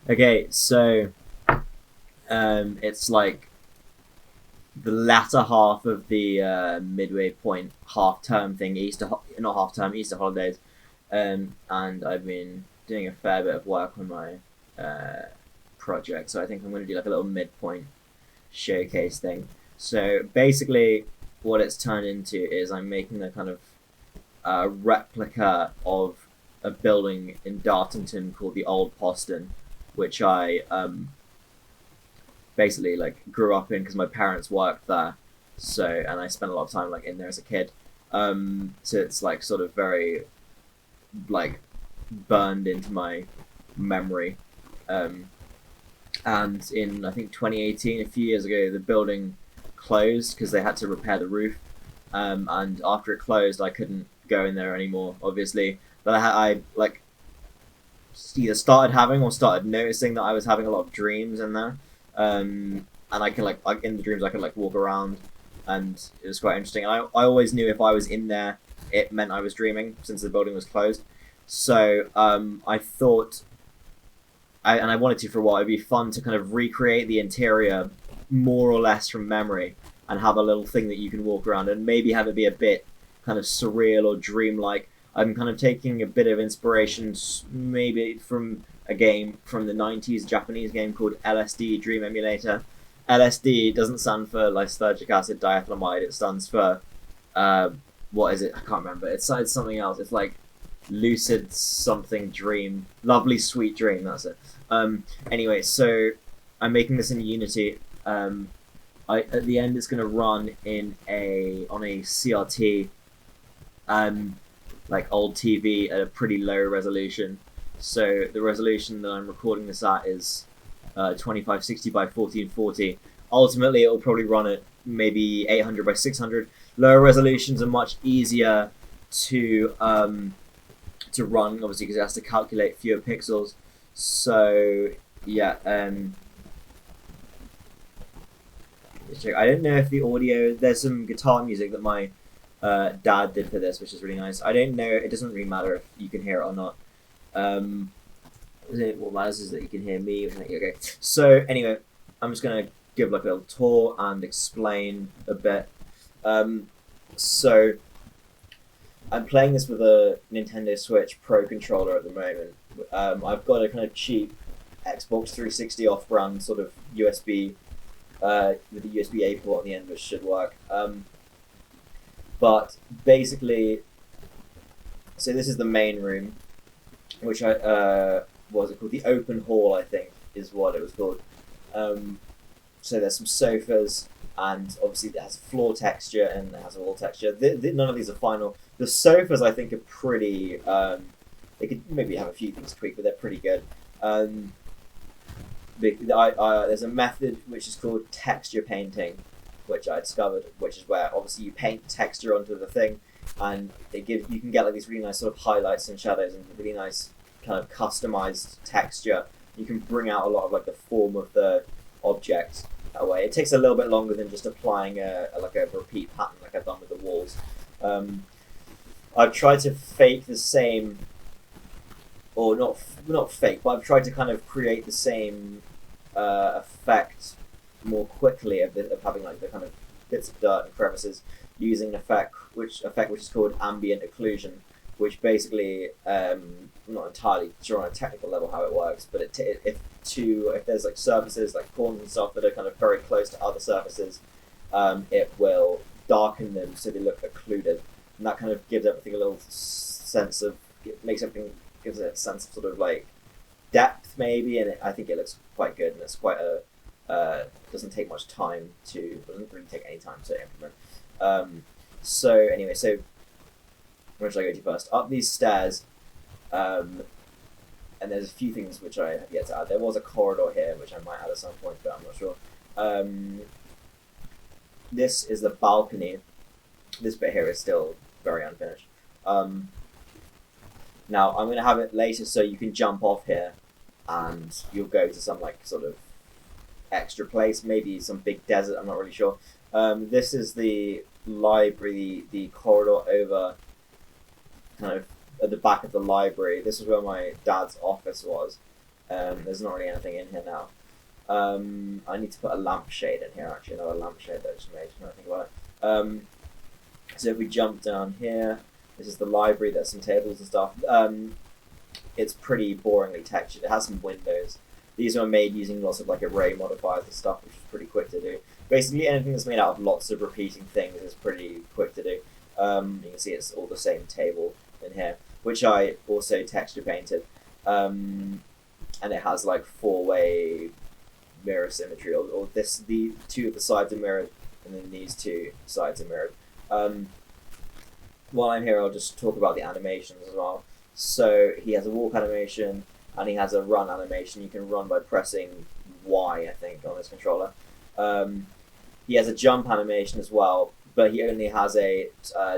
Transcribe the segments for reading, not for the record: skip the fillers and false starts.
Okay, so it's like the latter half of the midway point half term thing, not half term, Easter holidays, and I've been doing a fair bit of work on my project. So I think I'm going to do like a little midpoint showcase thing. So basically, what it's turned into is I'm making a kind of replica of a building in Dartington called the Old Postern, which I basically like grew up in because my parents worked there. So and I spent a lot of time like in there as a kid. So it's like sort of very like burned into my memory. Um, and in I think 2018, a few years ago, the building closed because they had to repair the roof. And after it closed, I couldn't go in there anymore, obviously. But I like either started having or started noticing that I was having a lot of dreams in there. And I can like in the dreams I could like walk around, and it was quite interesting. And I always knew if I was in there, it meant I was dreaming since the building was closed. So I thought, and I wanted to for a while. It'd be fun to kind of recreate the interior more or less from memory, and have a little thing that you can walk around, and maybe have it be a bit kind of surreal or dreamlike. I'm kind of taking a bit of inspiration, maybe from a game from the 90s, Japanese game called LSD Dream Emulator. LSD doesn't stand for lysergic acid diethylamide. It stands for what is it? I can't remember. It's something else. It's like lucid something dream, lovely sweet dream. That's it. Anyway, so I'm making this in Unity. At the end, it's going to run in on a CRT, like old TV at a pretty low resolution. So the resolution that I'm recording this at is 2560 by 1440. Ultimately, it will probably run at maybe 800 by 600. Lower resolutions are much easier to run, obviously, because it has to calculate fewer pixels. So yeah, I don't know if the audio. There's some guitar music that my dad did for this, which is really nice. I don't know. It doesn't really matter if you can hear it or not. What matters is that you can hear me. Okay. So anyway, I'm just gonna give like a little tour and explain a bit. So I'm playing this with a Nintendo Switch Pro controller at the moment. I've got a kind of cheap Xbox 360 off-brand sort of USB with a USB-A port on the end, which should work. But basically, so this is the main room, which what was it called? The open hall, I think, is what it was called. So there's some sofas, and obviously it has floor texture and it has a wall texture. None of these are final. The sofas, I think, are pretty. They could maybe have a few things tweaked, but they're pretty good. There's a method which is called texture painting, which I discovered, which is where obviously you paint texture onto the thing, and you can get like these really nice sort of highlights and shadows and really nice kind of customized texture. You can bring out a lot of like the form of the object that way. It takes a little bit longer than just applying a repeat pattern like I've done with the walls. I've tried to fake the same, or not fake, but I've tried to kind of create the same effect more quickly of having like the kind of bits of dirt and crevices using an effect which is called ambient occlusion, which basically I'm not entirely sure on a technical level how it works, but if there's like surfaces like corners and stuff that are kind of very close to other surfaces, it will darken them so they look occluded, and that kind of gives everything a little sense of gives it a sense of sort of like depth maybe, and I think it looks quite good, and it's quite a doesn't take much time doesn't really take any time to implement. So anyway, so where should I go to first? Up these stairs, and there's a few things which I have yet to add. There was a corridor here which I might add at some point, but I'm not sure. This is the balcony. This bit here is still very unfinished. Now I'm going to have it later so you can jump off here and you'll go to some like sort of extra place, maybe some big desert, I'm not really sure. This is the library, the corridor over kind of at the back of the library. This is where my dad's office was. There's not really anything in here now. I need to put a lampshade in here, actually, another lampshade that I just made, when I think about it. So if we jump down here, this is the library, there's some tables and stuff. It's pretty boringly textured. It has some windows. These were made using lots of like array modifiers and stuff, which is pretty quick to do. Basically, anything that's made out of lots of repeating things is pretty quick to do. You can see it's all the same table in here, which I also texture painted. And it has like four-way mirror symmetry, or the two of the sides are mirrored, and then these two sides are mirrored. While I'm here, I'll just talk about the animations as well. So he has a walk animation, and he has a run animation. You can run by pressing Y, I think, on this controller. He has a jump animation as well, but he only has a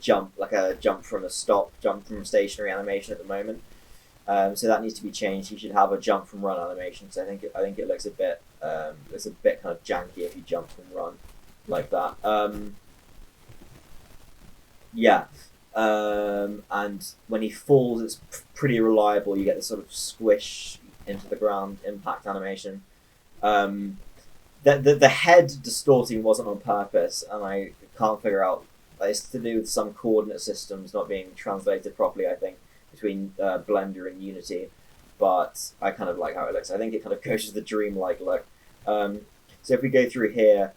jump, like a jump from a stop, jump from stationary animation at the moment. So that needs to be changed. He should have a jump from run animation. So I think it looks a bit kind of janky if you jump and run like that. Yeah. And when he falls, it's pretty reliable. You get this sort of squish into the ground impact animation. The head distorting wasn't on purpose, and I can't figure out. It's to do with some coordinate systems not being translated properly, I think, between Blender and Unity. But I kind of like how it looks. I think it kind of goes to the dreamlike look. So if we go through here,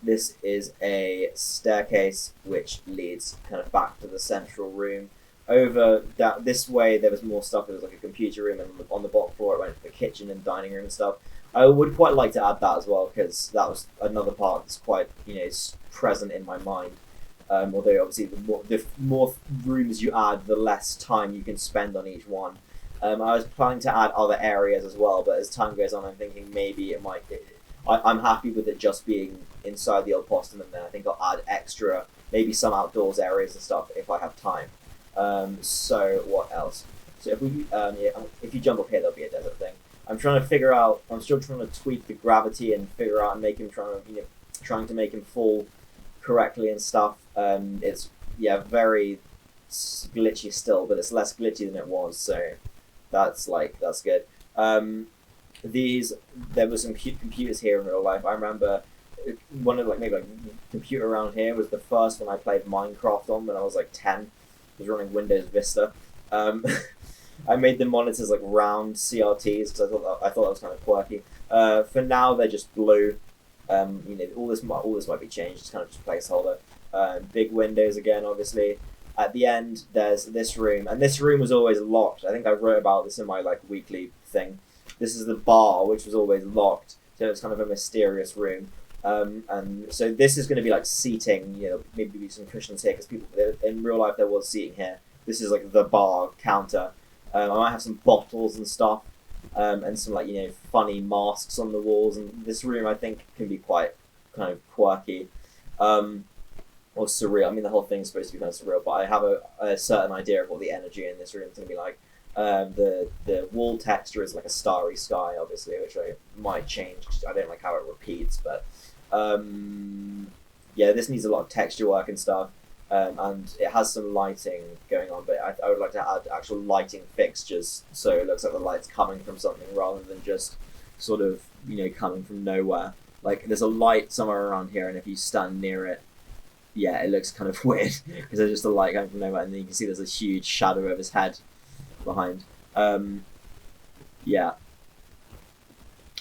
this is a staircase which leads kind of back to the central room. Over that this way, there was more stuff. There was like a computer room, and on the bottom floor, it went to the kitchen and dining room and stuff. I would quite like to add that as well, because that was another part that's quite present in my mind. Although obviously the more rooms you add, the less time you can spend on each one. I was planning to add other areas as well, but as time goes on, I'm thinking maybe it might. I'm happy with it just being inside the old Postern, and then I think I'll add extra, maybe some outdoors areas and stuff if I have time. So what else? So if you jump up here, there'll be a desert thing. I'm still trying to tweak the gravity and figure out and make him trying to make him fall correctly and stuff. It's very glitchy still, but it's less glitchy than it was, so that's good. There were some computers here in real life. I remember one of maybe computer around here was the first one I played Minecraft on when I was like 10. It was running Windows Vista. I made the monitors like round CRTs because I thought that was kind of quirky. For now, they're just blue. All this might be changed. It's kind of just a placeholder. Big windows again, obviously. At the end, there's this room, and this room was always locked. I think I wrote about this in my weekly thing. This is the bar, which was always locked, so it's kind of a mysterious room. And so this is going to be like seating. Maybe some cushions here because people in real life there was seating here. This is like the bar counter. I might have some bottles and stuff, and some funny masks on the walls. And this room I think can be quite kind of quirky, or surreal. I mean, the whole thing's supposed to be kind of surreal, but I have a certain idea of what the energy in this room is going to be like. The wall texture is like a starry sky, obviously, which I might change. I don't like how it repeats, but this needs a lot of texture work and stuff. And it has some lighting going on, but I would like to add actual lighting fixtures, so it looks like the light's coming from something rather than just sort of coming from nowhere. Like there's a light somewhere around here, and if you stand near it, it looks kind of weird because there's just a light coming from nowhere, and then you can see there's a huge shadow of his head behind.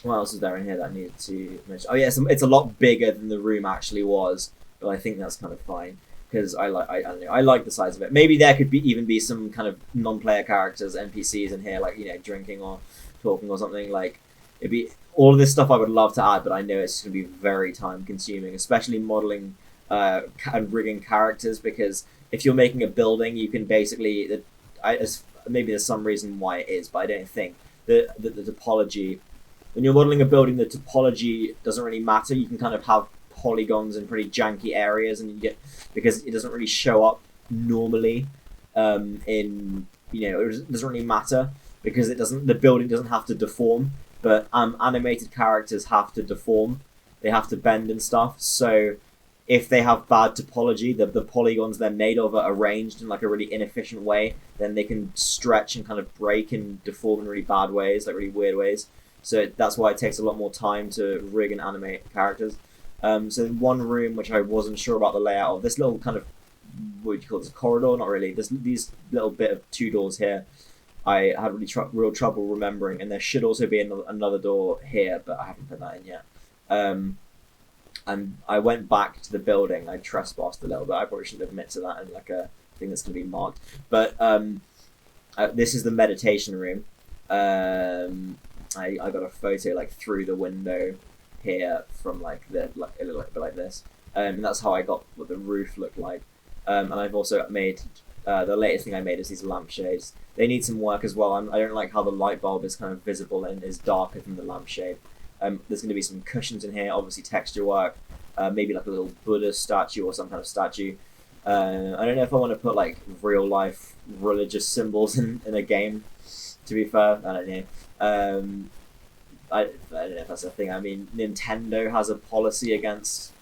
What else is there in here that I needed to mention? Oh yeah, it's a lot bigger than the room actually was, but I think that's kind of fine. Because I like the size of it. Maybe there could even be some kind of non-player characters, NPCs in here, drinking or talking or something. It'd be all of this stuff I would love to add, but I know it's going to be very time consuming, especially modeling and rigging characters. Because if you're making a building, you can basically maybe there's some reason why it is, but I don't think the topology. When you're modeling a building, the topology doesn't really matter. You can kind of have polygons in pretty janky areas, and because it doesn't really show up normally it doesn't really matter because the building doesn't have to deform, but animated characters have to deform, they have to bend and stuff, so if they have bad topology, the polygons they're made of are arranged in like a really inefficient way, then they can stretch and kind of break and deform in really bad ways, like really weird ways. So that's why it takes a lot more time to rig and animate characters. So in one room, which I wasn't sure about the layout of, this little kind of, what would you call this, corridor? Not really. There's these little bit of two doors here. I had really real trouble remembering, and there should also be another door here, but I haven't put that in yet. And I went back to the building. I trespassed a little bit. I probably shouldn't admit to that in like a thing that's going to be marked. But this is the meditation room. I got a photo like through the window here from like it looked like a bit like this, and that's how I got what the roof looked like. And I've also made the latest thing I made is these lampshades. They need some work as well. I don't like how the light bulb is kind of visible and is darker than the lampshade. There's going to be some cushions in here, obviously texture work, maybe like a little Buddha statue or some kind of statue. I don't know if I want to put like real life religious symbols in a game, to be fair. I don't know. I don't know if that's a thing. I mean, Nintendo has a policy against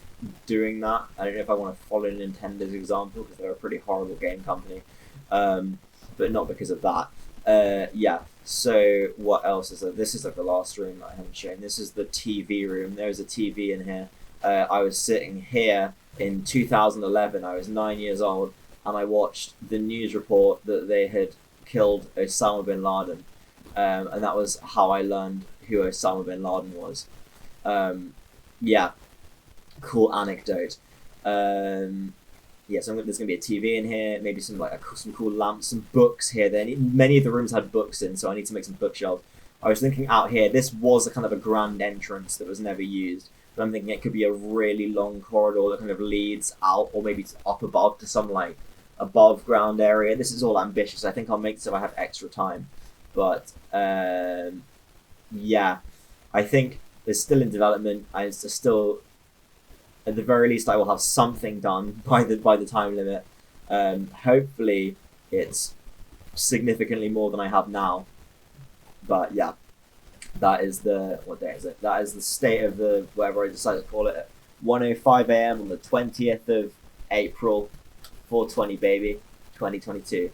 doing that. I don't know if I want to follow Nintendo's example because they're a pretty horrible game company, but not because of that. Yeah. So what else is there? This is like the last room that I haven't shown. This is the TV room. There's a TV in here. I was sitting here in 2011. I was 9 years old, and I watched the news report that they had killed Osama bin Laden, and that was how I learned who Osama bin Laden was. Yeah, cool anecdote. Yeah, so there's gonna be a TV in here, maybe some cool lamps, some books here. Many of the rooms had books in, so I need to make some bookshelves. I was thinking out here, this was a kind of a grand entrance that was never used, but I'm thinking it could be a really long corridor that kind of leads out, or maybe up above to some like above ground area. This is all ambitious. I think I'll make this if I have extra time, but yeah, I think it's still in development. It's still, at the very least, I will have something done by the time limit. Hopefully, it's significantly more than I have now. But yeah, that is what day is it? That is the state of the whatever I decided to call it at 1:05 a.m. on the 20th of April, 420 baby, 2022.